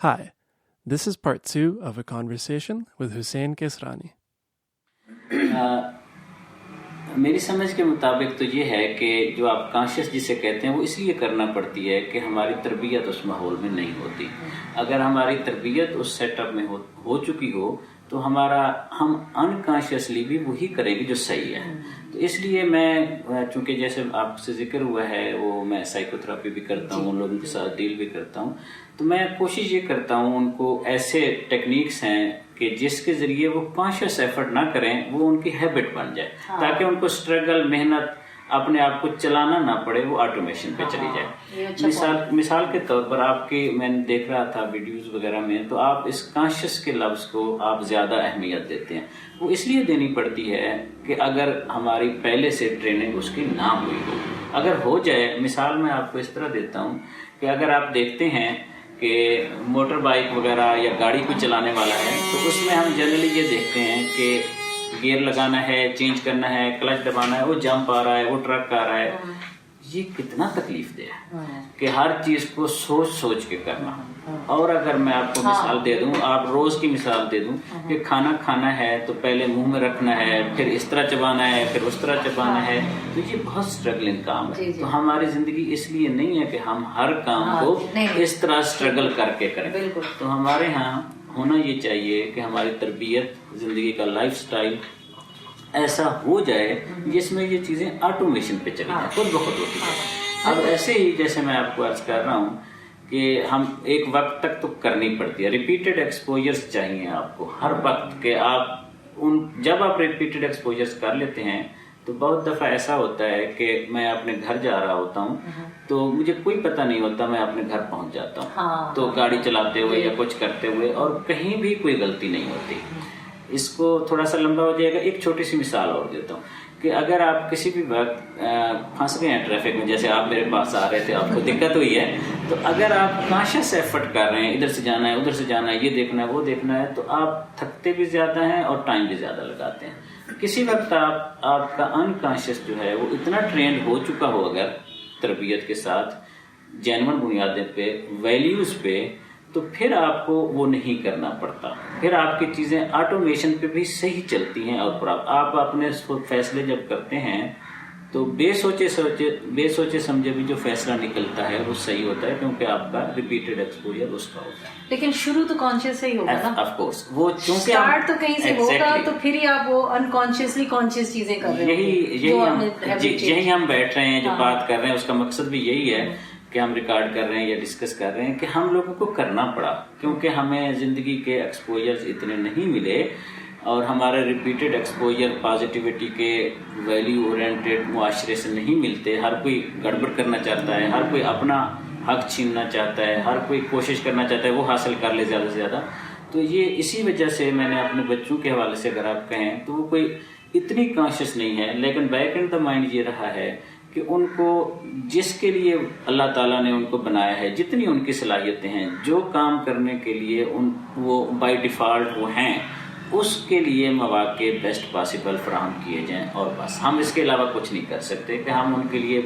Hi, this is part 2 of a conversation with Hussein Kesrani. میری سمجھ کے مطابق تو یہ ہے کہ جو آپ کانشیس جسے کہتے ہیں وہ اس لیے کرنا پڑتی ہے کہ ہماری تربیت اس ماحول میں نہیں ہوتی. اگر ہماری تربیت اس سیٹ اپ میں ہو چکی ہو تو ہم انکانشیسلی بھی وہی کریں گے جو صحیح ہے. تو اس لیے میں چونکہ جیسے آپ سے ذکر ہوا ہے وہ میں سائیکو تھراپی بھی کرتا ہوں, ان لوگوں کے ساتھ ڈیل بھی کرتا ہوں, تو میں کوشش یہ کرتا ہوں ان کو ایسے ٹیکنیکس ہیں کہ جس کے ذریعے وہ کانشیس ایفرٹ نہ کریں, وہ ان کی ہیبٹ بن جائے تاکہ ان کو اسٹرگل, محنت, اپنے آپ کو چلانا نہ پڑے, وہ آٹومیشن پہ چلی جائے. مثال کے طور پر آپ کی میں نے دیکھ رہا تھا ویڈیوز وغیرہ میں, تو آپ اس کانشیس کے لفظ کو آپ زیادہ اہمیت دیتے ہیں. وہ اس لیے دینی پڑتی ہے کہ اگر ہماری پہلے سے ٹریننگ اس کی نہ ہوئی ہو, اگر ہو جائے. مثال میں آپ کو اس طرح دیتا ہوں کہ اگر آپ دیکھتے ہیں کہ موٹر بائک وغیرہ یا گاڑی کوئی چلانے والا ہے تو اس میں ہم جنرلی یہ دیکھتے ہیں کہ گیئر لگانا ہے, چینج کرنا ہے, کلچ دبانا ہے, وہ جمپ آ رہا ہے, وہ ٹرک آ رہا ہے. یہ کتنا تکلیف دہ ہے کہ ہر چیز کو سوچ سوچ کے کرنا. اور اگر میں آپ کو مثال دے دوں, آپ روز کی مثال دے دوں کہ کھانا کھانا ہے تو پہلے منہ میں رکھنا ہے, پھر اس طرح چبانا ہے, پھر اس طرح چبانا ہے, تو یہ بہت اسٹرگلنگ کام ہے. تو ہماری زندگی اس لیے نہیں ہے کہ ہم ہر کام کو اس طرح اسٹرگل کر کے کریں. تو ہمارے ہاں ہونا یہ چاہیے کہ ہماری تربیت, زندگی کا لائف سٹائل ایسا ہو جائے جس میں یہ چیزیں آٹومیشن پہ چلی جائیں, خود بخود ہوتی ہیں. اب ایسے ہی جیسے میں آپ کو عرض کر رہا ہوں کہ ہم ایک وقت تک تو کرنی پڑتی ہے. ریپیٹڈ ایکسپوجرز چاہیے آپ کو ہر وقت کے. جب آپ ریپیٹڈ ایکسپوجرز کر لیتے ہیں تو بہت دفعہ ایسا ہوتا ہے کہ میں اپنے گھر جا رہا ہوتا ہوں تو مجھے کوئی پتہ نہیں ہوتا, میں اپنے گھر پہنچ جاتا ہوں تو گاڑی چلاتے ہوئے یا کچھ کرتے ہوئے, اور کہیں بھی کوئی غلطی نہیں ہوتی. اس کو تھوڑا سا لمبا ہو جائے گا. ایک چھوٹی سی مثال اور دیتا ہوں کہ اگر آپ کسی بھی وقت پھنس گئے ہیں ٹریفک میں, جیسے آپ میرے پاس آ رہے تھے, آپ کو دقت ہوئی ہے, تو اگر آپ کانشیس ایفرٹ کر رہے ہیں, ادھر سے جانا ہے, ادھر سے جانا ہے, یہ دیکھنا ہے, وہ دیکھنا ہے, تو آپ تھکتے بھی زیادہ ہیں اور ٹائم بھی زیادہ لگاتے ہیں. کسی وقت آپ کا انکانشیس جو ہے وہ اتنا ٹرینڈ ہو چکا ہو اگر تربیت کے ساتھ, جینون بنیادیں پہ, ویلیوز پہ, تو پھر آپ کو وہ نہیں کرنا پڑتا. پھر آپ کی چیزیں آٹومیشن پہ بھی صحیح چلتی ہیں. اور آپ اپنے فیصلے جب کرتے ہیں تو بے سوچے سمجھے بھی جو فیصلہ نکلتا ہے وہ صحیح ہوتا ہے, کیونکہ آپ کا ریپیٹڈ ایکسپوجر اس کا ہوتا ہے. لیکن شروع تو کانشیس سے ہی ہوگا نا, آف کورس. وہ چونکہ اسٹارٹ تو کہیں سے ہوگا, تو پھر ہی آپ وہ انکانشیسلی کانشیس چیزیں کر رہے ہیں. یہی ہم بیٹھ رہے ہیں, جو بات کر رہے ہیں اس کا مقصد بھی یہی ہے کہ ہم ریکارڈ کر رہے ہیں یا ڈسکس کر رہے ہیں کہ ہم لوگوں کو کرنا پڑا کیونکہ ہمیں زندگی کے ایکسپوجرز اتنے نہیں ملے, اور ہمارے ریپیٹڈ ایکسپوجر پازیٹیوٹی کے, ویلیو اورینٹیڈ معاشرے سے نہیں ملتے. ہر کوئی گڑبڑ کرنا چاہتا ہے, ہر کوئی اپنا حق چھیننا چاہتا ہے, ہر کوئی کوشش کرنا چاہتا ہے وہ حاصل کر لے زیادہ سے زیادہ. تو یہ اسی وجہ سے میں نے اپنے بچوں کے حوالے سے اگر آپ کہیں تو وہ کوئی اتنی کانشیس نہیں ہے, لیکن بیک ان دا مائنڈ یہ رہا ہے کہ ان کو جس کے لیے اللہ تعالیٰ نے ان کو بنایا ہے, جتنی ان کی صلاحیتیں ہیں, جو کام کرنے کے لیے وہ بائی ڈیفالٹ وہ ہیں, اس کے لیے مواقع بیسٹ پاسبل فراہم کیے جائیں. اور بس ہم اس کے علاوہ کچھ نہیں کر سکتے کہ ہم ان کے لیے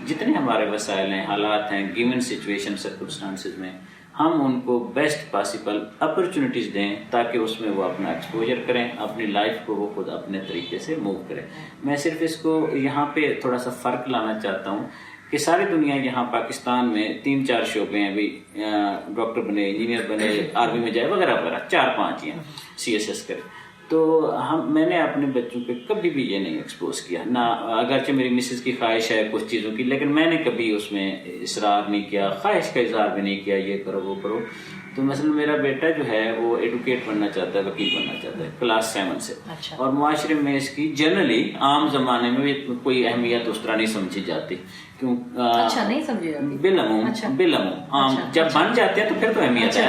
جتنے ہمارے وسائل ہیں, حالات ہیں, گیون سچویشن سرکمسٹانسز میں ہم ان کو بیسٹ پاسبل اپرچونیٹیز دیں تاکہ اس میں وہ اپنا ایکسپوجر کریں, اپنی لائف کو وہ خود اپنے طریقے سے موو کریں. میں صرف اس کو یہاں پہ تھوڑا سا فرق لانا چاہتا ہوں کہ ساری دنیا یہاں پاکستان میں 3-4 شعبے ہیں بھی, ڈاکٹر بنے, انجینئر بنے, آرمی میں جائے وغیرہ وغیرہ, 4-5 ہیں, CSS کرے. تو میں نے اپنے بچوں پہ کبھی بھی یہ نہیں ایکسپوز کیا نہ, اگرچہ میری مسز کی خواہش ہے کچھ چیزوں کی, لیکن میں نے کبھی اس میں اصرار نہیں کیا, خواہش کا اظہار بھی نہیں کیا یہ کرو وہ کرو. تو مثلا میرا بیٹا جو ہے وہ ایڈوکیٹ بننا چاہتا ہے, وکیل بننا چاہتا ہے کلاس 7 سے. اور معاشرے میں اس کی جنرلی عام زمانے میں کوئی اہمیت اس طرح نہیں سمجھی جاتی. کیوں نہیں سمجھی جاتی؟ بالعموم عام جب بن جاتے ہیں تو پھر تو اہمیت ہے,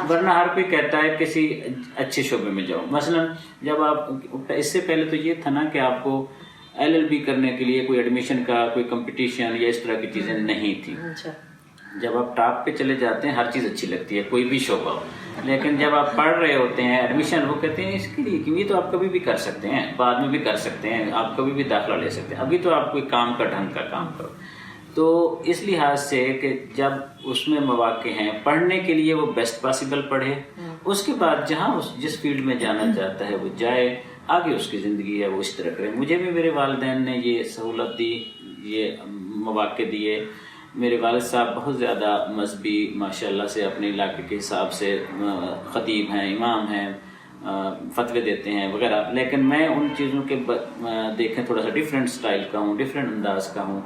ورنہ ہر کوئی کہتا ہے کسی اچھے شعبے میں جاؤ. مثلا جب آپ, اس سے پہلے تو یہ تھا نا کہ آپ کو LLB کرنے کے لیے کوئی ایڈمیشن کا کوئی کمپٹیشن یا اس طرح کی چیزیں نہیں تھی. جب آپ ٹاپ پہ چلے جاتے ہیں ہر چیز اچھی لگتی ہے, کوئی بھی شعبہ ہو, لیکن جب آپ پڑھ رہے ہوتے ہیں ایڈمیشن, وہ کہتے ہیں اس کے لیے کیوں, یہ تو آپ کبھی بھی کر سکتے ہیں, بعد میں بھی کر سکتے ہیں, آپ کبھی بھی داخلہ لے سکتے ہیں, ابھی تو آپ کوئی کام کا ڈھنگ کا کام کرو. تو اس لحاظ سے کہ جب اس میں مواقع ہیں پڑھنے کے لیے وہ بیسٹ پاسبل پڑھے، اس کے بعد جہاں جس فیلڈ میں جانا چاہتا ہے وہ جائے، آگے اس کی زندگی ہے وہ اس طرح کرے. مجھے بھی میرے والدین نے یہ سہولت دی، یہ مواقع دیے. میرے والد صاحب بہت زیادہ مذہبی ماشاءاللہ سے اپنے علاقے کے حساب سے خطیب ہیں، امام ہیں، فتوے دیتے ہیں وغیرہ، لیکن میں ان چیزوں کے دیکھیں تھوڑا سا ڈیفرنٹ سٹائل کا ہوں، ڈیفرنٹ انداز کا ہوں،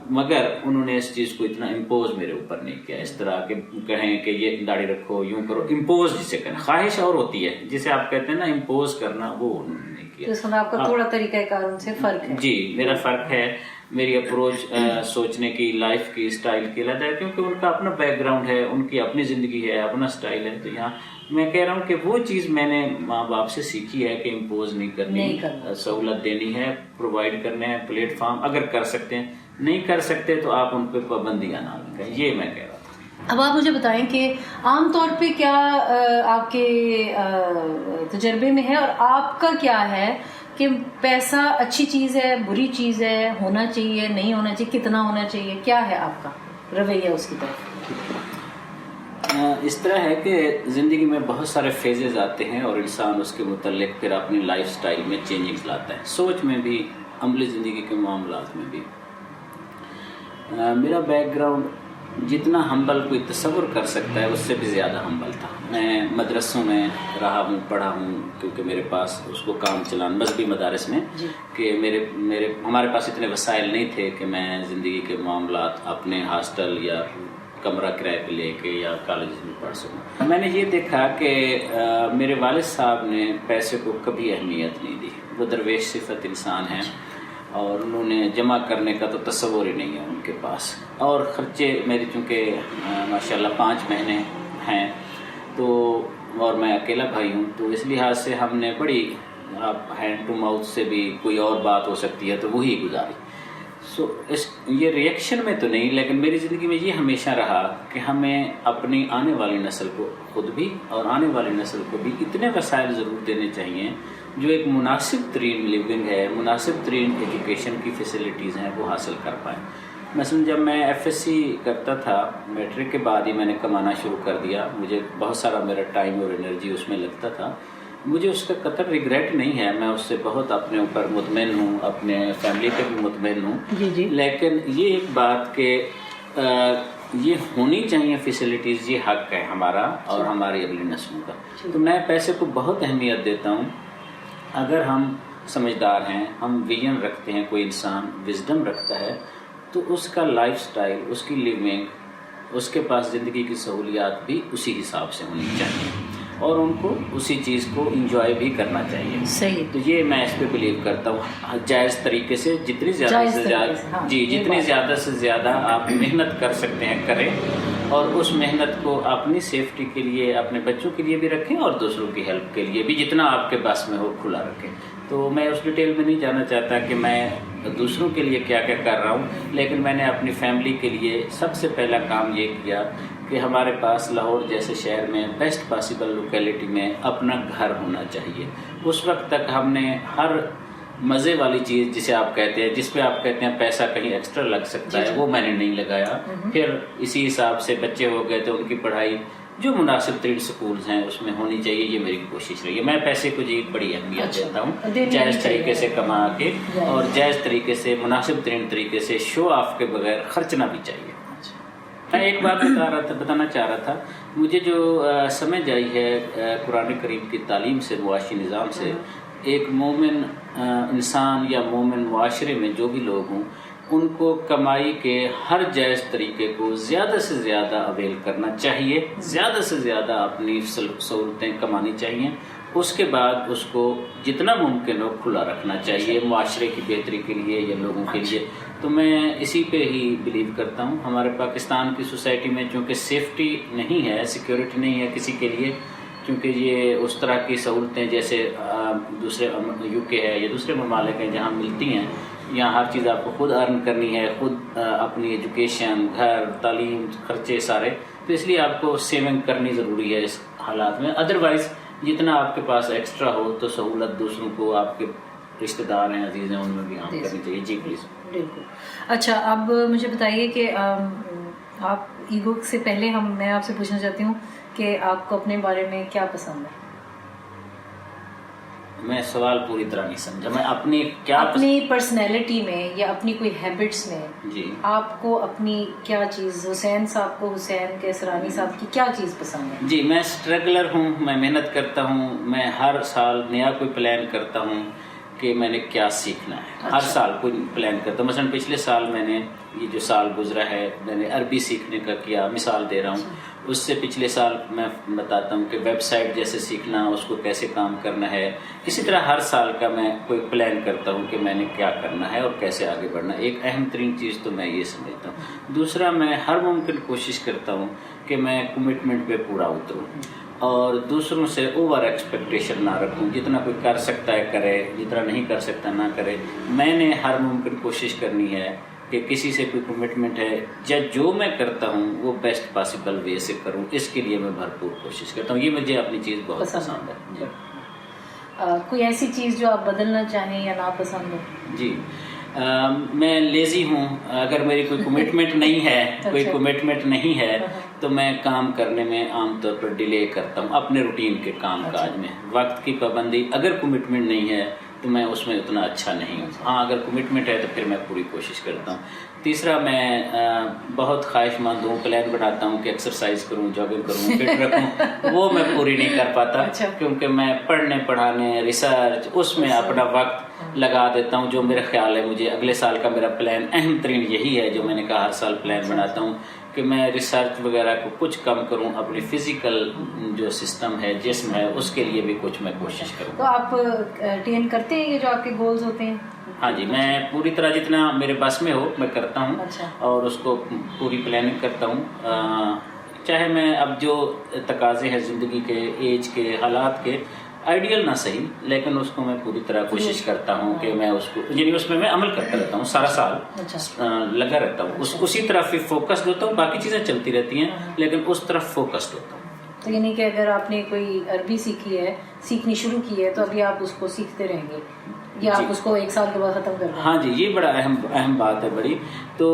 مگر انہوں نے اس چیز کو اتنا امپوز میرے اوپر نہیں کیا، اس طرح کہ کہیں کہ یہ داڑھی رکھو، یوں کرو، امپوز جسے کریں. خواہش اور ہوتی ہے جسے آپ کہتے ہیں نا امپوز کرنا، وہ انہوں نے نہیں کیا. تو آپ کا تھوڑا طریقہ کار ان سے فرق ہے. جی میرا فرق ہے، میری اپروچ سوچنے کی، لائف کی، اسٹائل کی الگ ہے، کیونکہ ان کا اپنا بیک گراؤنڈ ہے، ان کی اپنی زندگی ہے، اپنا اسٹائل ہے. تو یہاں میں کہہ رہا ہوں کہ وہ چیز میں نے ماں باپ سے سیکھی ہے کہ امپوز نہیں کرنی، سہولت دینی ہے، پرووائڈ کرنے ہیں پلیٹ فارم، اگر کر سکتے ہیں. نہیں کر سکتے تو آپ ان پہ پابندیاں نہ لگائیں، یہ میں کہہ رہا تھا. اب آپ مجھے بتائیں کہ عام طور پہ کیا آپ کے تجربے میں ہے اور آپ کا کیا ہے کہ پیسہ اچھی چیز ہے، بری چیز ہے، ہونا چاہیے، نہیں ہونا چاہیے، کتنا ہونا چاہیے، کیا ہے آپ کا رویہ اس کی طرف؟ اس طرح ہے کہ زندگی میں بہت سارے فیزز آتے ہیں اور انسان اس کے متعلق پھر اپنی لائف سٹائل میں چینجنگ لاتا ہے، سوچ میں بھی، عملی زندگی کے معاملات میں بھی. میرا بیک گراؤنڈ جتنا ہمبل کوئی تصور کر سکتا ہے اس سے بھی زیادہ ہمبل تھا. میں مدرسوں میں رہا ہوں، پڑھا ہوں، کیونکہ میرے پاس اس کو کام چلانا، مذہبی مدارس میں، کہ ہمارے پاس اتنے وسائل نہیں تھے کہ میں زندگی کے معاملات اپنے ہاسٹل یا کمرہ کرائے پہ لے کے یا کالجز میں پڑھ سکوں. میں نے یہ دیکھا کہ میرے والد صاحب نے پیسے کو کبھی اہمیت نہیں دی. وہ درویش صفت انسان ہیں اور انہوں نے جمع کرنے کا تو تصور ہی نہیں ہے ان کے پاس. اور خرچے میری چونکہ ماشاءاللہ 5 مہینے ہیں تو، اور میں اکیلا بھائی ہوں، تو اس لحاظ سے ہم نے بڑی ہینڈ ٹو ماؤتھ سے بھی کوئی اور بات ہو سکتی ہے تو وہی گزاری. یہ ریئیکشن میں تو نہیں، لیکن میری زندگی میں یہ ہمیشہ رہا کہ ہمیں اپنی آنے والی نسل کو خود بھی اور آنے والی نسل کو بھی اتنے وسائل ضرور دینے چاہیے جو ایک مناسب ترین لیونگ ہے، مناسب ترین ایجوکیشن کی فیسلٹیز ہیں وہ حاصل کر پائیں. مثلا جب میں FSC کرتا تھا، میٹرک کے بعد ہی میں نے کمانا شروع کر دیا. مجھے بہت سارا میرا ٹائم اور انرجی اس میں لگتا تھا. مجھے اس کا قطر ریگریٹ نہیں ہے، میں اس سے بہت اپنے اوپر مطمئن ہوں، اپنے فیملی پہ بھی مطمئن ہوں. لیکن یہ ایک بات کہ یہ ہونی چاہیے فیسلٹیز، یہ حق ہے ہمارا اور ہماری اگلی نسلوں کا. تو میں پیسے کو بہت اہمیت دیتا ہوں. اگر ہم سمجھدار ہیں، ہم ویژن رکھتے ہیں، کوئی انسان وزڈم رکھتا ہے، تو اس کا لائف سٹائل، اس کی لیونگ، اس کے پاس زندگی کی سہولیات بھی اسی حساب سے ہونی چاہیے اور ان کو اسی چیز کو انجوائے بھی کرنا چاہیے. صحیح. تو یہ میں اس پہ بلیو کرتا ہوں، جائز طریقے سے، جتنی زیادہ سے زیادہ جتنی زیادہ سے زیادہ آپ محنت کر سکتے ہیں کریں، اور اس محنت کو اپنی سیفٹی کے لیے، اپنے بچوں کے لیے بھی رکھیں اور دوسروں کی ہیلپ کے لیے بھی جتنا آپ کے پاس میں ہو کھلا رکھیں. تو میں اس ڈیٹیل میں نہیں جانا چاہتا کہ میں دوسروں کے لیے کیا کیا کر رہا ہوں، لیکن میں نے اپنی فیملی کے لیے سب سے پہلا کام یہ کیا کہ ہمارے پاس لاہور جیسے شہر میں بیسٹ پاسبل لوکیلٹی میں اپنا گھر ہونا چاہیے. اس وقت تک ہم نے ہر مزے والی چیز جسے آپ کہتے ہیں، جس پہ آپ کہتے ہیں پیسہ کہیں ایکسٹرا لگ سکتا ہے، وہ میں نے نہیں لگایا. پھر اسی حساب سے بچے ہو گئے تو ان کی پڑھائی جو مناسب ترین سکولز ہیں اس میں ہونی چاہیے، یہ میری کوشش رہی ہے. میں پیسے کو جی بڑی اہمیت دیتا ہوں، جائز طریقے سے کما کے اور جائز طریقے سے، مناسب ترین طریقے سے، شو آف کے بغیر خرچنا بھی چاہیے. میں ایک بات بتانا چاہ رہا تھا. مجھے جو سمجھ آئی ہے قرآن کریم کی تعلیم سے، معاشی نظام سے، ایک مومن انسان یا مومن معاشرے میں جو بھی لوگ ہوں، ان کو کمائی کے ہر جائز طریقے کو زیادہ سے زیادہ اویل کرنا چاہیے، زیادہ سے زیادہ اپنی سہولتیں کمانی چاہیے. اس کے بعد اس کو جتنا ممکن ہو کھلا رکھنا چاہیے معاشرے کی بہتری کے لیے یا لوگوں کے لیے. تو میں اسی پہ ہی بلیو کرتا ہوں. ہمارے پاکستان کی سوسائٹی میں چونکہ سیفٹی نہیں ہے، سیکیورٹی نہیں ہے کسی کے لیے، کیونکہ یہ اس طرح کی سہولتیں جیسے دوسرے UK ہے یا دوسرے ممالک ہیں جہاں ملتی ہیں، یہاں ہر چیز آپ کو خود ارن کرنی ہے، خود اپنی ایجوکیشن، گھر، تعلیم، خرچے سارے. تو اس لیے آپ کو سیونگ کرنی ضروری ہے اس حالات میں. ادروائز جتنا آپ کے پاس ایکسٹرا ہو تو سہولت دوسروں کو آپ کے رشتہ دار ہیں, عزیز ہیں, ان میں بھی عام کرنی چاہیے. جی پلیز. بالکل. اچھا, اب مجھے بتائیے کہ آپ ایگو سے پہلے میں آپ سے پوچھنا چاہتی ہوں کہ آپ کو اپنے بارے میں کیا پسند ہے؟ میں سوال پوری طرح نہیں سمجھا. میں اپنی پرسنالٹی میں یا اپنی کوئی ہیبٹس میں جی آپ کو اپنی کیا چیز, حسین صاحب کو حسین کیسرانی صاحب کی کیا چیز پسند ہے؟ جی, میں اسٹرگلر ہوں, میں محنت کرتا ہوں, میں ہر سال نیا کوئی پلان کرتا ہوں کہ میں نے کیا سیکھنا ہے. ہر سال کوئی پلان کرتا ہوں. مثلا پچھلے سال میں نے, یہ جو سال گزرا ہے, میں نے عربی سیکھنے کا کیا, مثال دے رہا ہوں. اس سے پچھلے سال میں بتاتا ہوں کہ ویب سائٹ جیسے سیکھنا, اس کو کیسے کام کرنا ہے. اسی طرح ہر سال کا میں کوئی پلان کرتا ہوں کہ میں نے کیا کرنا ہے اور کیسے آگے بڑھنا ہے. ایک اہم ترین چیز تو میں یہ سمجھتا ہوں. دوسرا, میں ہر ممکن کوشش کرتا ہوں کہ میں کمٹمنٹ پہ پورا اتروں اور دوسروں سے اوور ایکسپیکٹیشن نہ رکھوں. جتنا کوئی کر سکتا ہے کرے, جتنا نہیں کر سکتا نہ کرے. میں نے ہر ممکن کوشش کرنی ہے کہ کسی سے کوئی کمٹمنٹ ہے جو میں کرتا ہوں وہ بیسٹ پاسبل وے سے کروں. اس کے لیے میں بھرپور کوشش کرتا ہوں. یہ مجھے اپنی چیز بہت پسند ہے. جی. کوئی ایسی چیز جو آپ بدلنا چاہیں یا ناپسند ہو؟ جی, میں لیزی ہوں. اگر میری کوئی کمٹمنٹ نہیں ہے تو میں کام کرنے میں عام طور پر ڈیلے کرتا ہوں اپنے روٹین کے کام کاج میں. وقت کی پابندی, اگر کمٹمنٹ نہیں ہے تو میں اس میں اتنا اچھا نہیں ہوں. ہاں, اگر کمٹمنٹ ہے تو پھر میں پوری کوشش کرتا ہوں. تیسرا, میں بہت خواہش مند ہوں, پلان بناتا ہوں کہ ایکسرسائز کروں, جاگنگ کروں, فٹ رکھوں. وہ میں پوری نہیں کر پاتا کیونکہ میں پڑھنے پڑھانے, ریسرچ, اس میں اپنا وقت لگا دیتا ہوں. جو میرا خیال ہے, مجھے اگلے سال کا میرا پلان اہم ترین یہی ہے جو میں نے کہا ہر سال پلان بناتا ہوں کہ میں ریسرچ وغیرہ کو کچھ کم کروں. اپنی فزیکل جو سسٹم ہے, جسم ہے, اس کے لیے بھی کچھ میں کوشش کروں. تو آپ اٹین کرتے ہیں یہ جو آپ کے گولز ہوتے ہیں؟ ہاں جی, میں پوری طرح جتنا میرے بس میں ہو میں کرتا ہوں. اور اس کو پوری پلاننگ کرتا ہوں. چاہے میں اب جو تقاضے ہیں زندگی کے, ایج کے, حالات کے, آئیڈیل نہ صحیح, لیکن اس کو میں پوری طرح کوشش کرتا ہوں کہ میں اس کو, یعنی اس میں عمل کرتا رہتا ہوں. سارا سال لگا رہتا ہوں, اسی طرف فوکسڈ ہوتا ہوں. باقی چیزیں چلتی رہتی ہیں لیکن اس طرف فوکسڈ ہوتا ہوں. تو یعنی کہ اگر آپ نے کوئی عربی سیکھنی شروع کی ہے تو ابھی آپ اس کو سیکھتے رہیں گے یا آپ اس کو ایک سال کے بعد ختم کر دیں؟ ہاں جی, یہ بڑا اہم بات ہے بڑی. تو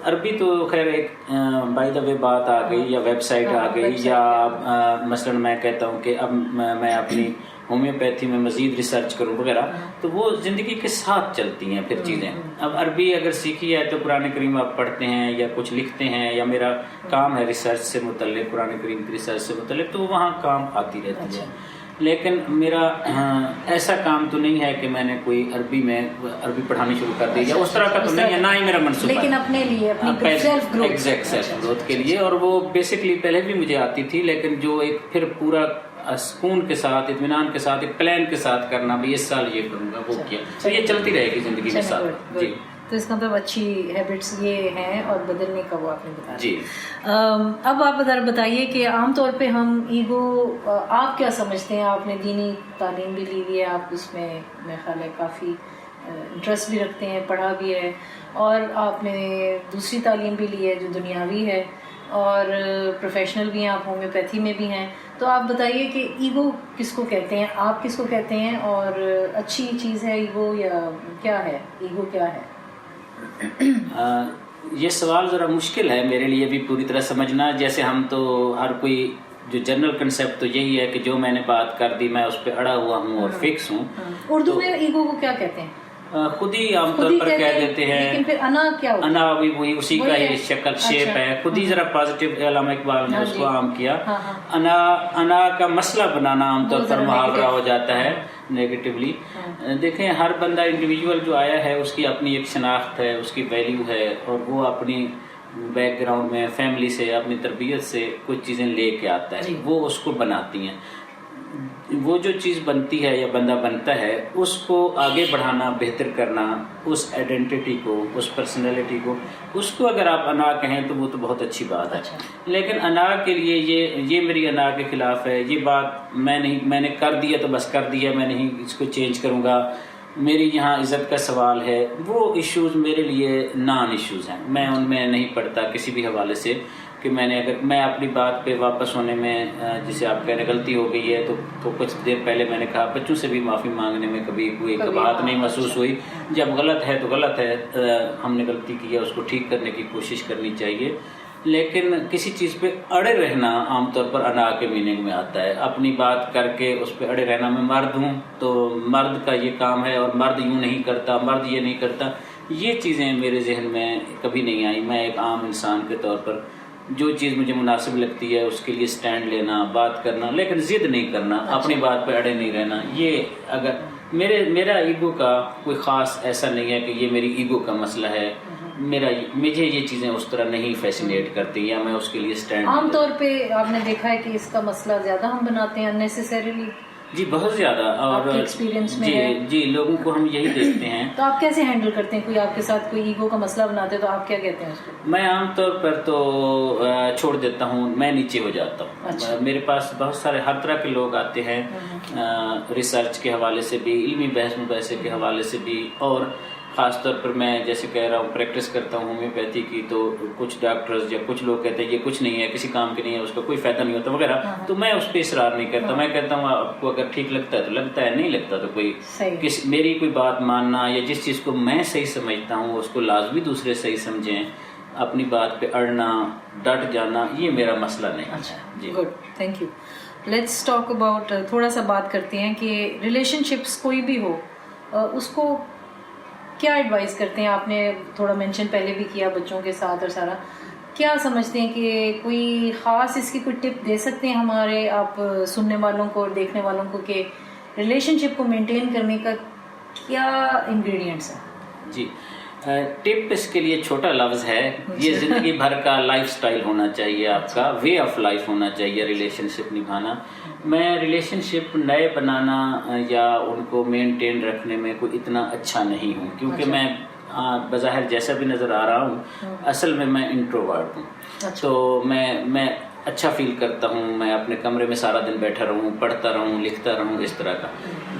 عربی تو خیر ایک بائی دا وے بات آ گئی یا ویب سائٹ آ گئی, یا مثلا میں کہتا ہوں کہ اب میں اپنی ہومیوپیتھی میں مزید ریسرچ کروں وغیرہ, تو وہ زندگی کے ساتھ چلتی ہیں پھر چیزیں. اب عربی اگر سیکھی ہے تو قرآن کریم آپ پڑھتے ہیں یا کچھ لکھتے ہیں, یا میرا کام ہے ریسرچ سے متعلق, قرآن کریم کی ریسرچ سے متعلق, تو وہاں کام آتی رہتی ہے. لیکن میرا ایسا کام تو نہیں ہے کہ میں نے کوئی عربی پڑھانی شروع کر دی, یا اس طرح کا تو نہیں ہے, نہ ہی میرا منصوبہ, لیکن اپنے لیے, اپنی سیلف گروتھ کے لیے. اور وہ بیسکلی پہلے بھی مجھے آتی تھی, لیکن جو ایک پھر پورا سکون کے ساتھ, اطمینان کے ساتھ, ایک پلان کے ساتھ کرنا, بھی اس سال یہ کروں گا, وہ کیا. تو یہ چلتی رہے گی زندگی کے ساتھ. جی, تو اس کا مطلب اچھی ہیبٹس یہ ہیں اور بدلنے کا وہ آپ نے بتایا. جی. اب آپ بتائیے کہ عام طور پہ ہم ایگو, آپ کیا سمجھتے ہیں؟ آپ نے دینی تعلیم بھی لی ہوئی ہے, آپ اس میں میرے خیال ہے کافی انٹرسٹ بھی رکھتے ہیں, پڑھا بھی ہے, اور آپ نے دوسری تعلیم بھی لی ہے جو دنیاوی ہے, اور پروفیشنل بھی ہیں, آپ ہومیوپیتھی میں بھی ہیں. تو آپ بتائیے کہ ایگو کس کو کہتے ہیں, آپ کس کو کہتے ہیں, اور اچھی چیز ہے ایگو یا کیا ہے, ایگو کیا ہے؟ یہ سوال ذرا مشکل ہے میرے لیے بھی پوری طرح سمجھنا. جیسے ہم تو ہر کوئی جو جنرل کنسیپٹ تو یہی ہے کہ جو میں نے بات کر دی میں اس پہ اڑا ہوا ہوں اور فکس ہوں. اردو میں ایگو کو کیا کہتے ہیں؟ خود ہی عام طور پر کہہ دیتے ہیں. لیکن پھر انا کیا ہوتا ہے؟ انا بھی وہی اسی کا ہی شکل شیپ ہے. خود ہی ذرا پازیٹیو, علامہ اقبال نے اس کو عام کیا. انا کا مسئلہ بنانا عام طور پر محاورہ ہو جاتا ہے نیگیٹیولی. دیکھیں, ہر بندہ انڈیویجول جو آیا ہے اس کی اپنی ایک شناخت ہے, اس کی ویلیو ہے, اور وہ اپنی بیک گراؤنڈ میں, فیملی سے, اپنی تربیت سے کچھ چیزیں لے کے آتا ہے, وہ اس کو بناتی ہیں. وہ جو چیز بنتی ہے یا بندہ بنتا ہے اس کو آگے بڑھانا, بہتر کرنا, اس آئیڈینٹی کو, اس پرسنالٹی کو, اس کو اگر آپ انا کہیں تو وہ تو بہت اچھی بات ہے. لیکن انا کے لیے یہ میری انا کے خلاف ہے. یہ بات میں نے کر دیا تو بس کر دیا, میں نہیں اس کو چینج کروں گا. میری یہاں عزت کا سوال ہے, وہ ایشوز میرے لیے نان ایشوز ہیں, میں ان میں نہیں پڑتا کسی بھی حوالے سے. کہ اگر میں اپنی بات پہ واپس ہونے میں جسے آپ کہنے غلطی ہو گئی ہے تو کچھ دیر پہلے میں نے کہا بچوں سے بھی معافی مانگنے میں کبھی کوئی کباہت نہیں محسوس ہوئی. جب غلط ہے تو غلط ہے, ہم نے غلطی کی ہے اس کو ٹھیک کرنے کی کوشش کرنی چاہیے. لیکن کسی چیز پہ اڑے رہنا عام طور پر انا کے میننگ میں آتا ہے. اپنی بات کر کے اس پہ اڑے رہنا, میں مرد ہوں تو مرد کا یہ کام ہے اور مرد یوں نہیں کرتا, مرد یہ نہیں کرتا, یہ چیزیں میرے ذہن میں کبھی نہیں آئی. میں ایک عام انسان کے طور پر جو چیز مجھے مناسب لگتی ہے اس کے لیے سٹینڈ لینا, بات کرنا, لیکن ضد نہیں کرنا, اپنی بات پہ اڑے نہیں رہنا. یہ اگر میرا ایگو کا کوئی خاص ایسا نہیں ہے کہ یہ میری ایگو کا مسئلہ ہے, مجھے یہ چیزیں اس طرح نہیں فیسینیٹ کرتی یا میں اس کے لیے سٹینڈ. عام طور پہ آپ نے دیکھا ہے کہ اس کا مسئلہ زیادہ ہم بناتے ہیں اننیسیسریلی. جی بہت زیادہ, اور ایکسپیرینس میں جی لوگوں کو ہم یہی دیکھتے ہیں. تو آپ کیسے ہینڈل کرتے ہیں, کوئی آپ کے ساتھ کوئی ایگو کا مسئلہ بناتے ہیں تو آپ کیا کہتے ہیں اس کو؟ میں عام طور پر تو چھوڑ دیتا ہوں, میں نیچے ہو جاتا ہوں. میرے پاس بہت سارے ہر طرح کے لوگ آتے ہیں, ریسرچ کے حوالے سے بھی, علمی بحث مباحثے کے حوالے سے بھی, اور خاص طور پر میں جیسے کہہ رہا ہوں پریکٹس کرتا ہوں ہومیوپیتھی کی, تو کچھ ڈاکٹرز یا کچھ لوگ کہتے ہیں یہ کچھ نہیں ہے, کسی کام کی نہیں ہے, اس کا کوئی فائدہ نہیں ہوتا وغیرہ. تو میں اس پہ اصرار نہیں کرتا. میں کہتا ہوں آپ کو اگر ٹھیک لگتا ہے تو لگتا ہے, نہیں لگتا تو کوئی میری کوئی بات ماننا یا جس چیز کو میں صحیح سمجھتا ہوں اس کو لازمی دوسرے صحیح سمجھیں, اپنی بات پہ اڑنا, ڈٹ جانا, یہ میرا مسئلہ نہیں. جی good, thank you. Let's talk about, تھوڑا سا بات کرتے ہیں کہ ریلیشن شپس کوئی بھی ہو اس کو کیا ایڈوائز کرتے ہیں. آپ نے تھوڑا مینشن پہلے بھی کیا بچوں کے ساتھ اور سارا, کیا سمجھتے ہیں کہ کوئی خاص اس کی کوئی ٹپ دے سکتے ہیں ہمارے آپ سننے والوں کو اور دیکھنے والوں کو کہ ریلیشن شپ کو مینٹین کرنے کا کیا انگریڈینٹس ہیں؟ جی ٹپ اس کے لیے چھوٹا لفظ ہے, یہ زندگی بھر کا لائف سٹائل ہونا چاہیے, آپ کا وے آف لائف ہونا چاہیے ریلیشن شپ نبھانا. میں ریلیشن شپ نئے بنانا یا ان کو مینٹین رکھنے میں کوئی اتنا اچھا نہیں ہوں, کیونکہ میں بظاہر جیسا بھی نظر آ رہا ہوں اصل میں انٹروورٹ ہوں. تو میں اچھا فیل کرتا ہوں, میں اپنے کمرے میں سارا دن بیٹھا رہوں, پڑھتا رہوں, لکھتا رہوں, اس طرح کا.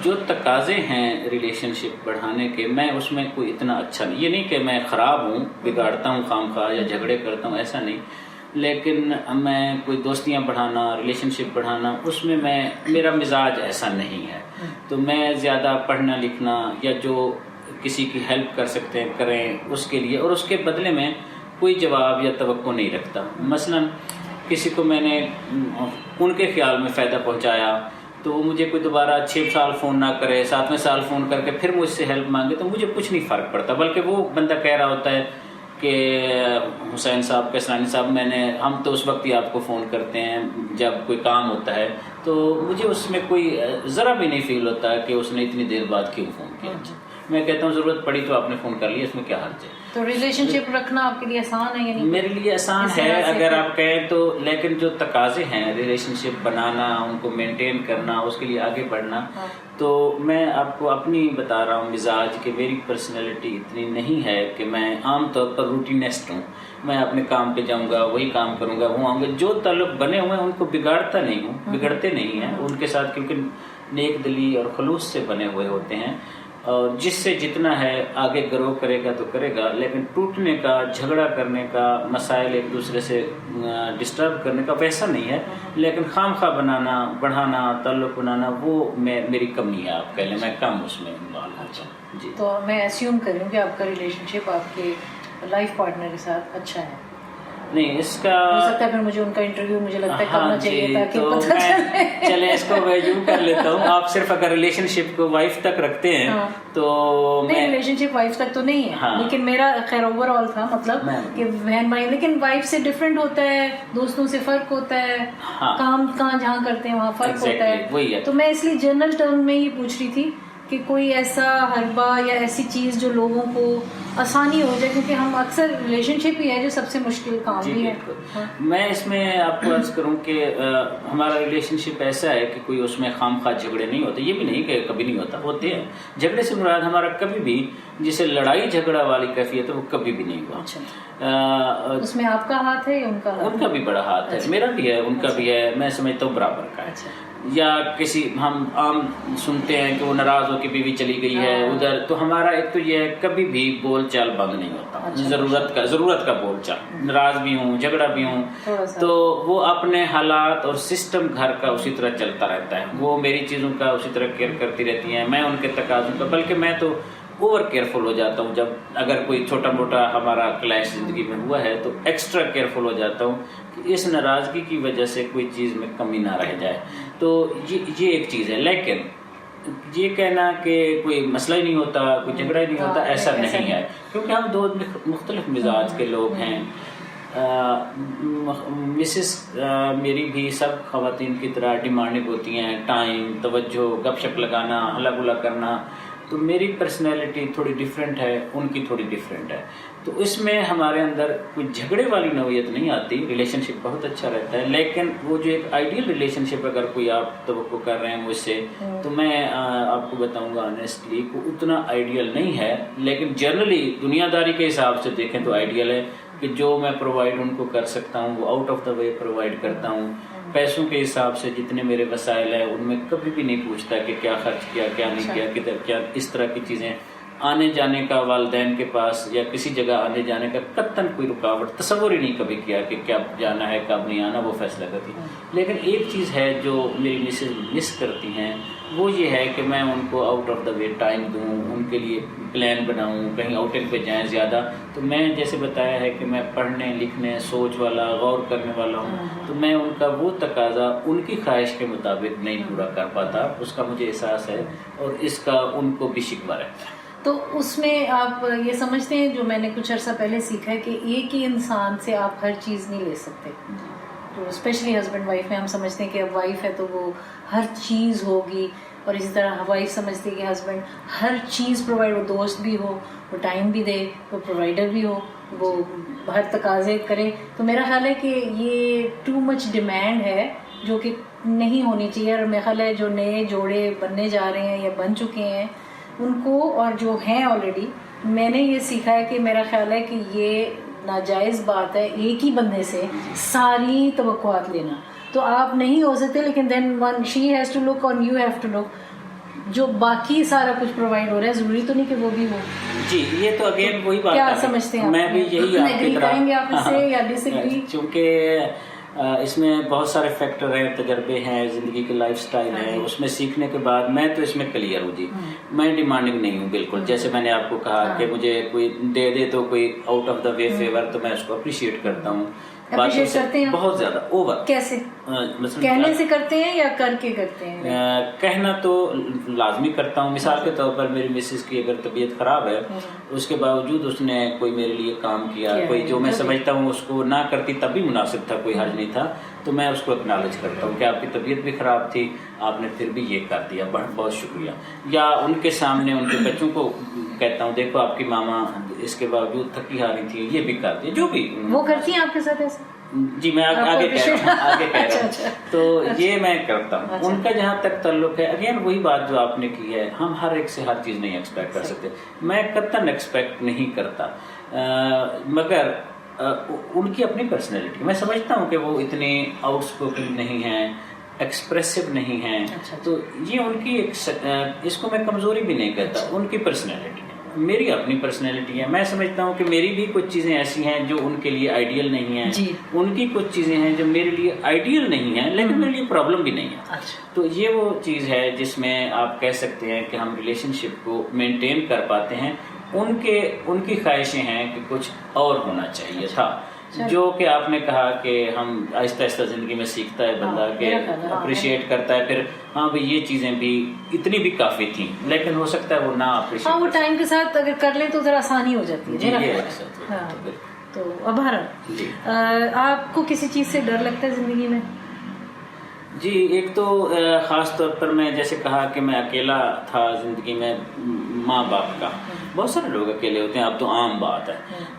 جو تقاضے ہیں ریلیشن شپ بڑھانے کے, میں اس میں کوئی اتنا اچھا نہیں. یہ نہیں کہ میں خراب ہوں, بگاڑتا ہوں خام خواہ یا جھگڑے کرتا ہوں, ایسا نہیں. لیکن میں کوئی دوستیاں بڑھانا, ریلیشن شپ بڑھانا, اس میں میرا مزاج ایسا نہیں ہے. تو میں زیادہ پڑھنا لکھنا یا جو کسی کی ہیلپ کر سکتے ہیں کریں اس کے لیے, اور اس کے بدلے میں کوئی جواب یا توقع نہیں رکھتا. مثلاً کسی کو میں نے ان کے خیال میں فائدہ پہنچایا تو وہ مجھے کوئی دوبارہ 6 سال فون نہ کرے, 7ویں سال فون کر کے پھر مجھ سے ہیلپ مانگے, تو مجھے کچھ نہیں فرق پڑتا. بلکہ وہ بندہ کہہ رہا ہوتا ہے کہ حسین صاحب, کسرانی صاحب, ہم تو اس وقت ہی آپ کو فون کرتے ہیں جب کوئی کام ہوتا ہے, تو مجھے اس میں کوئی ذرا بھی نہیں فیل ہوتا ہے کہ اس نے اتنی دیر بعد کیوں فون کیا. میں کہتا ہوں ضرورت پڑی تو آپ نے فون کر لیا, اس میں کیا حرج ہے. تو ریلیشن شپ رکھنا آپ کے لیے آسان ہے؟ یعنی میرے لیے آسان ہے اگر آپ کہیں تو, لیکن جو تقاضے ہیں ریلیشن شپ بنانا, ان کو مینٹین کرنا, اس کے لیے آگے بڑھنا, تو میں آپ کو اپنی بتا رہا ہوں مزاج کہ میری پرسنالٹی اتنی نہیں ہے کہ میں عام طور پر روٹینسٹ ہوں. میں اپنے کام پہ جاؤں گا, وہی کام کروں گا, وہ آؤں گا. جو تعلق بنے ہوئے ہیں ان کو بگاڑتا نہیں ہوں, بگڑتے نہیں ہیں ان کے ساتھ, کیونکہ نیک دلی اور خلوص سے بنے ہوئے ہوتے ہیں. اور جس سے جتنا ہے آگے گرو کرے گا تو کرے گا, لیکن ٹوٹنے کا, جھگڑا کرنے کا, مسائل ایک دوسرے سے ڈسٹرب کرنے کا ویسا نہیں ہے. لیکن خام خواہ بنانا, بڑھانا, تعلق بنانا, وہ میری کمی ہے. آپ کہہ لیں میں کم اس میں انوالو ہوتا ہوں. جی تو میں اسیوم کروں کہ آپ کا ریلیشن شپ آپ کے لائف پارٹنر کے ساتھ اچھا ہے. نہیں اس کا ہو سکتا ہے پھر مجھے ان کا انٹرویو مجھے لگتا ہے کرنا چاہیے تاکہ پتہ چلے. چلے اس کو میں یوں کر لیتا ہوں, آپ صرف اگر ریلیشن شپ کو وائف تک رکھتے ہیں تو نہیں, ریلیشن شپ وائف تک تو نہیں ہے, لیکن میرا خیر اوور آل تھا, مطلب کہ بہن بھائی, لیکن وائف سے ڈفرینٹ ہوتا ہے, دوستوں سے فرق ہوتا ہے, کام کہاں جہاں کرتے ہیں وہاں فرق ہوتا ہے. تو میں اس لیے جنرل ٹرم میں ہی پوچھ رہی تھی کہ کوئی ایسا حربہ یا ایسی چیز جو لوگوں کو آسانی ہو جائے, کیونکہ ہم اکثر ریلیشن شپ ہی ہے جو سب سے مشکل کام بھی ہے. میں اس میں آپ کو عرض کروں کہ ہمارا ریلیشن شپ ایسا ہے کہ کوئی اس میں خام خواہ جھگڑے نہیں ہوتے. یہ بھی نہیں کہ کبھی نہیں ہوتا, ہوتے ہیں. جھگڑے سے مراد ہمارا کبھی بھی جسے لڑائی جھگڑا والی کیفیت ہے وہ کبھی بھی نہیں ہوا. اس میں آپ کا ہاتھ ہے یا ان کا ہاتھ؟ ان کا بھی بڑا ہاتھ ہے, میرا بھی ہے, ان کا بھی ہے, میں سمجھتا ہوں برابر کا ہے. یا کسی ہم عام سنتے ہیں کہ وہ ناراض ہو کے بیوی چلی گئی ہے ادھر, تو ہمارا ایک تو یہ ہے کبھی بھی بول چال بند نہیں ہوتا. ضرورت کا بول چال, ناراض بھی ہوں, جھگڑا بھی ہوں, تو وہ اپنے حالات اور سسٹم گھر کا اسی طرح چلتا رہتا ہے. وہ میری چیزوں کا اسی طرح کیئر کرتی رہتی ہیں, میں ان کے تقاضوں کا, بلکہ میں تو اوور کیئرفل ہو جاتا ہوں. جب اگر کوئی چھوٹا موٹا ہمارا کلیش زندگی میں ہوا ہے تو ایکسٹرا کیئرفل ہو جاتا ہوں کہ اس ناراضگی کی وجہ سے کوئی چیز میں کمی نہ رہ جائے. تو یہ ایک چیز ہے. لیکن یہ کہنا کہ کوئی مسئلہ ہی نہیں ہوتا, کوئی جھگڑا ہی نہیں ہوتا, ایسا نہیں ہے, کیونکہ ہم دو مختلف مزاج کے لوگ ہیں. مسز میری بھی سب خواتین کی طرح ڈیمانڈنگ ہوتی ہیں, ٹائم, توجہ, گپ شپ لگانا, ہلا گلا کرنا. تو میری پرسنالٹی تھوڑی ڈیفرنٹ ہے, ان کی تھوڑی ڈیفرنٹ ہے. تو اس میں ہمارے اندر کوئی جھگڑے والی نوعیت نہیں آتی, ریلیشن شپ بہت اچھا رہتا ہے. لیکن وہ جو ایک آئیڈیل ریلیشن شپ اگر کوئی آپ توقع کر رہے ہیں مجھ سے, تو میں آپ کو بتاؤں گا آنیسٹلی کو اتنا آئیڈیل نہیں ہے. لیکن جنرلی دنیا داری کے حساب سے دیکھیں تو آئیڈیل ہے کہ جو میں پرووائڈ ان کو کر سکتا ہوں وہ out of the way provide کرتا ہوں. پیسوں کے حساب سے جتنے میرے وسائل ہیں ان میں کبھی بھی نہیں پوچھتا کہ کیا خرچ کیا, کیا نہیں کیا, کدھر کیا. اس طرح کی چیزیں, آنے جانے کا والدین کے پاس یا کسی جگہ آنے جانے کا قطعاً کوئی رکاوٹ تصور ہی نہیں کبھی کیا کہ کب جانا ہے کب نہیں آنا, وہ فیصلہ کرتی. لیکن ایک چیز ہے جو میری مسز مس کرتی ہیں, وہ یہ ہے کہ میں ان کو out of the way time دوں, ان کے لیے پلان بناؤں, کہیں آؤٹنگ پہ جائیں زیادہ. تو میں جیسے بتایا ہے کہ میں پڑھنے لکھنے, سوچ والا, غور کرنے والا ہوں, تو میں ان کا وہ تقاضا ان کی خواہش کے مطابق نہیں پورا کر پاتا. اس کا مجھے احساس ہے اور اس کا ان کو بھی شکوہ رہتا ہے. تو اس میں آپ یہ سمجھتے ہیں, جو میں نے کچھ عرصہ پہلے سیکھا ہے, کہ ایک ہی انسان سے آپ ہر چیز نہیں لے سکتے. تو اسپیشلی ہسبینڈ وائف میں ہم سمجھتے ہیں کہ اب وائف ہے تو وہ ہر چیز ہوگی, اور اسی طرح وائف سمجھتی ہے کہ ہسبینڈ ہر چیز پرووائڈ, وہ دوست بھی ہو, وہ ٹائم بھی دے, وہ پرووائڈر بھی ہو, وہ ہر تقاضے کرے. تو میرا خیال ہے کہ یہ ٹو مچ ڈیمانڈ ہے جو کہ نہیں ہونی چاہیے. اور میرا خیال ہے جو نئے جوڑے بننے جا رہے ہیں یا بن چکے ہیں ان کو, اور جو ہیں آلریڈی, میں نے یہ سیکھا ہے کہ میرا خیال ہے کہ یہ ناجائز بات ہے ایک ہی بندے سے ساری توقعات لینا. تو آپ نہیں ہو سکتے, لیکن then when she has to look اور یو ہیو ٹو لک. جو باقی سارا کچھ پرووائڈ ہو رہا ہے ضروری تو نہیں کہ وہ بھی ہو. جی یہ تو اگین وہی بات کیا سمجھتے ہیں, میں بھی یہی آپ کی طرح کریں گے آپ اس سے یا ڈس ایگری؟ چونکہ اس میں بہت سارے فیکٹر ہیں, تجربے ہیں, زندگی کے لائف سٹائل ہیں, اس میں سیکھنے کے بعد میں تو اس میں کلیئر ہوں. جی میں ڈیمانڈنگ نہیں ہوں بالکل. جیسے میں نے آپ کو کہا کہ مجھے کوئی دے دے تو کوئی out of the way favour, تو میں اس کو اپریشیٹ کرتا ہوں. اپریشیٹ کرتے ہیں بہت زیادہ اوور. کیسے, کہنے سے کرتے ہیں یا کر کے کرتے ہیں؟ کہنا تو لازمی کرتا ہوں. مثال کے طور پر میری مسز کی اگر طبیعت خراب ہے, اس کے باوجود اس نے کوئی میرے لیے کام کیا, کوئی جو میں سمجھتا ہوں اس کو نہ کرتی تب بھی مناسب تھا, کوئی حرج نہیں تھا, تو میں اس کو اکنالج کرتا ہوں کہ آپ کی طبیعت بھی خراب تھی, آپ نے پھر بھی یہ کر دیا, بہت شکریہ. یا ان کے سامنے ان کے بچوں کو کہتا ہوں دیکھو آپ کی ماما اس کے باوجود تھکی ہاری تھی, یہ بھی کر دیا. جو بھی وہ کرتی ہیں آپ کے ساتھ ایسا؟ جی میں آگے کہہ رہا ہوں. تو یہ میں کرتا ہوں. ان کا جہاں تک تعلق ہے, اگین وہی بات جو آپ نے کی ہے, ہم ہر ایک سے ہر چیز نہیں ایکسپیکٹ کر سکتے. میں قطعاً ایکسپیکٹ نہیں کرتا, مگر ان کی اپنی پرسنالٹی, میں سمجھتا ہوں کہ وہ اتنے آؤٹ اسپوکن نہیں ہیں, ایکسپریسو نہیں ہیں. تو یہ ان کی اس کو میں کمزوری بھی نہیں کہتا, ان کی پرسنالٹی ہے. میری اپنی پرسنالٹی ہے. میں سمجھتا ہوں کہ میری بھی کچھ چیزیں ایسی ہیں جو ان کے لیے آئیڈیل نہیں ہیں, ان کی کچھ چیزیں ہیں جو میرے لیے آئیڈیل نہیں ہیں لیکن میرے لیے پرابلم بھی نہیں ہے. تو یہ وہ چیز ہے جس میں آپ کہہ سکتے ہیں کہ ہم ریلیشن شپ کو مینٹین کر پاتے ہیں. ان کی خواہشیں ہیں کہ کچھ اور ہونا چاہیے تھا, جو کہ آپ نے کہا کہ ہم آہستہ آہستہ زندگی میں سیکھتا ہے بندہ کہ اپریشیٹ کرتا ہے, پھر ہاں بھائی یہ چیزیں بھی اتنی بھی کافی تھیں, لیکن ہو سکتا ہے وہ نہ اپریشیٹ. ہاں وہ ٹائم کے ساتھ اگر کر لیں تو ذرا آسانی ہو جاتی ہے. تو اب آپ کو کسی چیز سے ڈر لگتا ہے زندگی میں؟ جی ایک تو خاص طور پر میں جیسے کہا کہ میں اکیلا تھا زندگی میں, ماں باپ کا, بہت سارے لوگ اکیلے ہوتے ہیں, اب تو عام بات ہے.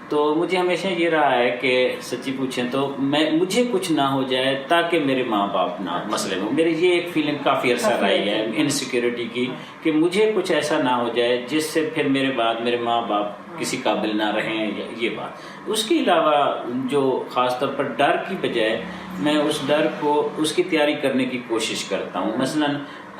تو مجھے ہمیشہ یہ رہا ہے کہ سچی پوچھیں تو مجھے کچھ نہ ہو جائے تاکہ میرے ماں باپ نہ مسئلے میں. میری یہ ایک فیلنگ کافی عرصہ رہی ہے انسیکیورٹی کی, کہ مجھے کچھ ایسا نہ ہو جائے جس سے پھر میرے بعد میرے ماں باپ کسی قابل نہ رہیں, یہ بات. اس کے علاوہ جو خاص طور پر ڈر کی بجائے میں اس ڈر کو, اس کی تیاری کرنے کی کوشش کرتا ہوں. مثلاً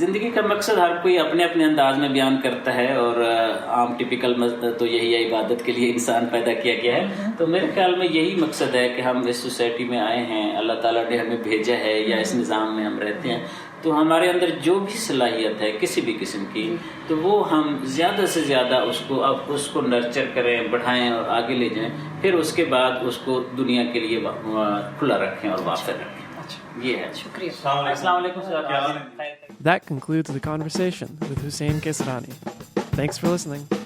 زندگی کا مقصد ہر کوئی اپنے اپنے انداز میں بیان کرتا ہے, اور عام ٹپیکل تو یہی ہے, عبادت کے لیے انسان پیدا کیا گیا ہے. تو میرے خیال میں یہی مقصد ہے کہ ہم اس سوسائٹی میں آئے ہیں, اللہ تعالیٰ نے ہمیں بھیجا ہے, یا اس نظام میں ہم رہتے ہیں, تو ہمارے اندر جو بھی صلاحیت ہے کسی بھی قسم کی, تو وہ ہم زیادہ سے زیادہ اس کو نرچر کریں, بڑھائیں اور آگے لے جائیں, پھر اس کے بعد اس کو دنیا کے لیے کھلا رکھیں اور وافر رکھیں. یہ ہے. شکریہ. السلام علیکم. That concludes the conversation with Hussein Kesrani. Thanks for listening.